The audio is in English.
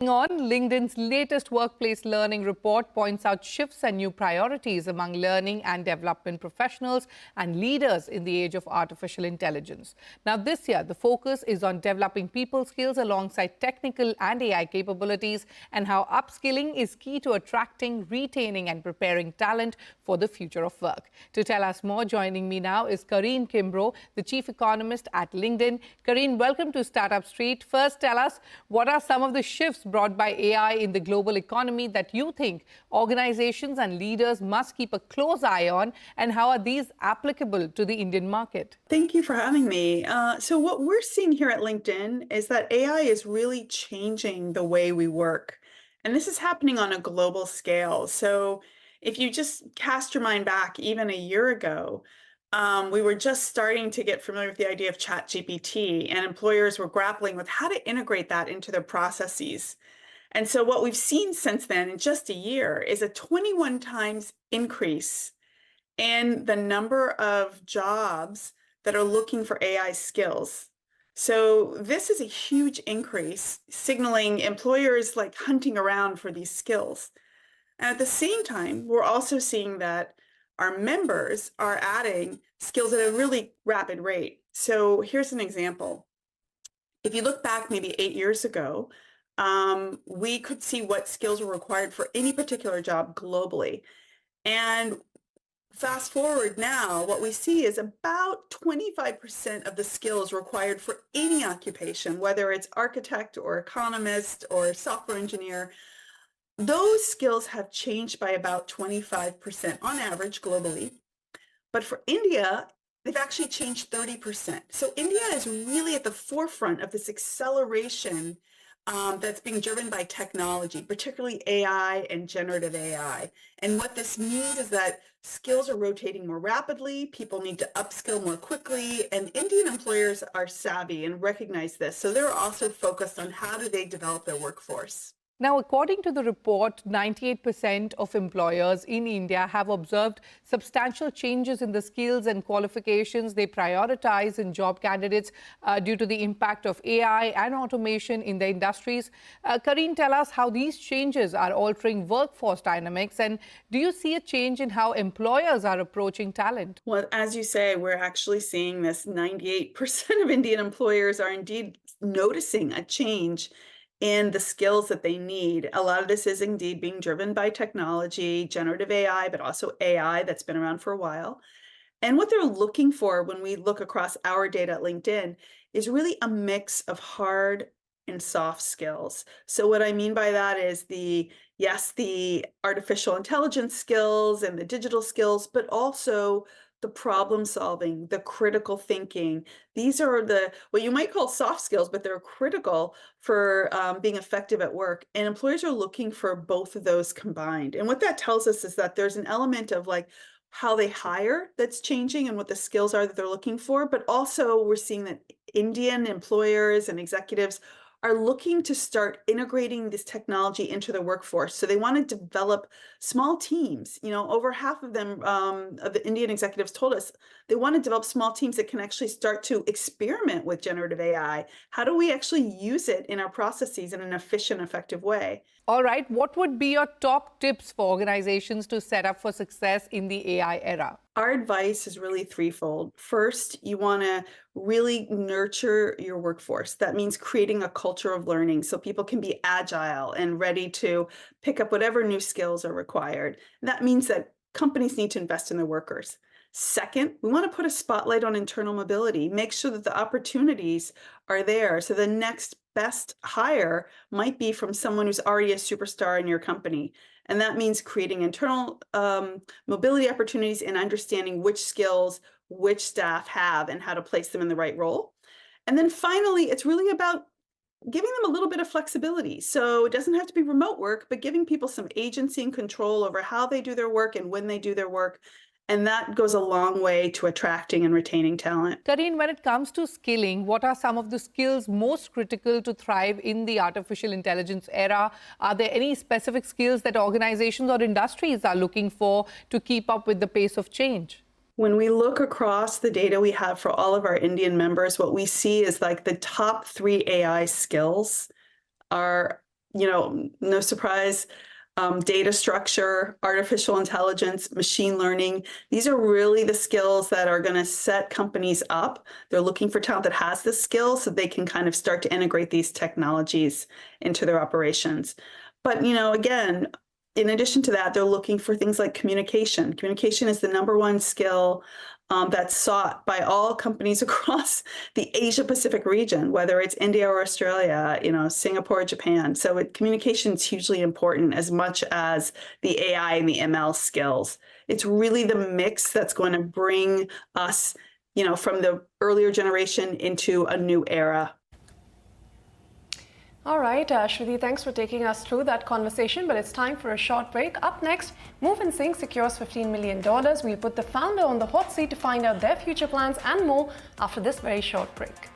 On LinkedIn's latest workplace learning report points out shifts and new priorities among learning and development professionals and leaders in the age of artificial intelligence. Now, this year, the focus is on developing people skills alongside technical and AI capabilities and how upskilling is key to attracting, retaining and preparing talent for the future of work. To tell us more, joining me now is Karin Kimbrough, the chief economist at LinkedIn. Karin, welcome to Startup Street. First, tell us, what are some of the shifts brought by AI in the global economy that you think organizations and leaders must keep a close eye on, and how are these applicable to the Indian market? Thank you for having me. So what we're seeing here at LinkedIn is that AI is really changing the way we work. And this is happening on a global scale. So if you just cast your mind back even a year ago, we were just starting to get familiar with the idea of ChatGPT, and employers were grappling with how to integrate that into their processes. And so what we've seen since then in just a year is a 21 times increase in the number of jobs that are looking for AI skills. So this is a huge increase, signaling employers like hunting around for these skills. And at the same time, we're also seeing that our members are adding skills at a really rapid rate. So here's an example. If you look back maybe 8 years ago, we could see what skills were required for any particular job globally. And fast forward now, what we see is about 25% of the skills required for any occupation, whether it's architect or economist or software engineer. Those skills have changed by about 25% on average globally. But for India, they've actually changed 30%. So India is really at the forefront of this acceleration that's being driven by technology, particularly AI and generative AI. And what this means is that skills are rotating more rapidly, people need to upskill more quickly, and Indian employers are savvy and recognize this. So they're also focused on how do they develop their workforce. Now, according to the report, 98% of employers in India have observed substantial changes in the skills and qualifications they prioritize in job candidates due to the impact of AI and automation in their industries. Karin, tell us how these changes are altering workforce dynamics, and do you see a change in how employers are approaching talent? Well, as you say, we're actually seeing this. 98% of Indian employers are indeed noticing a change in the skills that they need. A lot of this is indeed being driven by technology, generative AI, but also AI that's been around for a while. And what they're looking for when we look across our data at LinkedIn is really a mix of hard and soft skills. So what I mean by that is the artificial intelligence skills and the digital skills, but also the problem solving, the critical thinking. These are what you might call soft skills, but they're critical for being effective at work. And employers are looking for both of those combined. And what that tells us is that there's an element of like how they hire that's changing and what the skills are that they're looking for. But also we're seeing that Indian employers and executives are looking to start integrating this technology into the workforce. So they want to develop small teams. You know, over half of them, of the Indian executives told us they want to develop small teams that can actually start to experiment with generative AI. How do we actually use it in our processes in an efficient, effective way? All right, what would be your top tips for organizations to set up for success in the AI era? Our advice is really threefold. First, you want to really nurture your workforce. That means creating a culture of learning so people can be agile and ready to pick up whatever new skills are required. That means that companies need to invest in their workers. Second, we want to put a spotlight on internal mobility, make sure that the opportunities are there. So the next best hire might be from someone who's already a superstar in your company. And that means creating internal mobility opportunities and understanding which skills which staff have and how to place them in the right role. And then finally, it's really about giving them a little bit of flexibility. So it doesn't have to be remote work, but giving people some agency and control over how they do their work and when they do their work. And that goes a long way to attracting and retaining talent. Karin, when it comes to skilling, what are some of the skills most critical to thrive in the artificial intelligence era? Are there any specific skills that organizations or industries are looking for to keep up with the pace of change? When we look across the data we have for all of our Indian members, what we see is like the top 3 AI skills are no surprise, data structure, artificial intelligence, machine learning. These are really the skills that are going to set companies up. They're looking for talent that has this skill so they can kind of start to integrate these technologies into their operations. But, again, in addition to that, they're looking for things like communication. Communication is the #1 skill that's sought by all companies across the Asia Pacific region, whether it's India or Australia, Singapore, Japan. So communication is hugely important as much as the AI and the ML skills. It's really the mix that's going to bring us, from the earlier generation into a new era. All right, Shruti, thanks for taking us through that conversation, but it's time for a short break. Up next, Move and Sync secures $15 million. We'll put the founder on the hot seat to find out their future plans and more after this very short break.